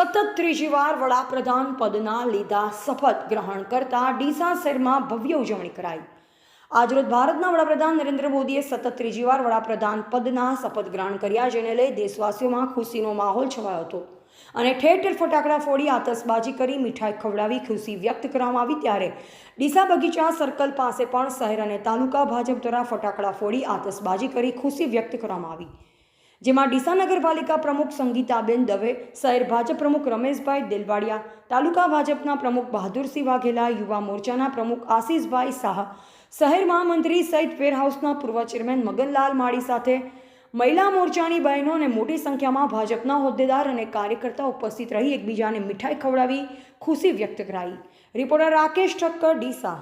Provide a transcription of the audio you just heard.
સતત ત્રીજી વાર વડાપ્રધાન પદના લીધા શપથ ગ્રહણ કરતા ડીસા શહેરમાં ભવ્ય ઉજવણી કરાઈ। આજરોજ ભારતના વડાપ્રધાન નરેન્દ્ર મોદીએ સતત ત્રીજી વાર વડાપ્રધાન પદના શપથ ગ્રહણ કર્યા, જેને લઈ દેશવાસીઓમાં ખુશીનો માહોલ છવાયો હતો અને ઠેર ઠેર ફટાકડા ફોડી, આતશબાજી કરી, મીઠાઈ ખવડાવી ખુશી વ્યક્ત કરવામાં આવી। ત્યારે ડીસા બગીચા સર્કલ પાસે પણ શહેર અને તાલુકા ભાજપ દ્વારા ફટાકડા ફોડી આતશબાજી કરી ખુશી વ્યક્ત કરવામાં આવી, જેમાં ડીસા નગરપાલિકા પ્રમુખ સંગીતાબેન દવે, શહેર ભાજપ પ્રમુખ રમેશભાઈ દેલવાડિયા, તાલુકા ભાજપના પ્રમુખ બહાદુરસિંહ વાઘેલા, યુવા મોરચાના પ્રમુખ આશીષભાઈ શાહ, શહેર મહામંત્રી સહિત વેરહાઉસના પૂર્વ ચેરમેન મગનલાલ માળી સાથે મહિલા મોરચાની બહેનો અને મોટી સંખ્યામાં ભાજપના હોદ્દેદાર અને કાર્યકર્તાઓ ઉપસ્થિત રહી એકબીજાને મીઠાઈ ખવડાવી ખુશી વ્યક્ત કરાઈ। રિપોર્ટર રાકેશ ઠક્કર, ડીસા।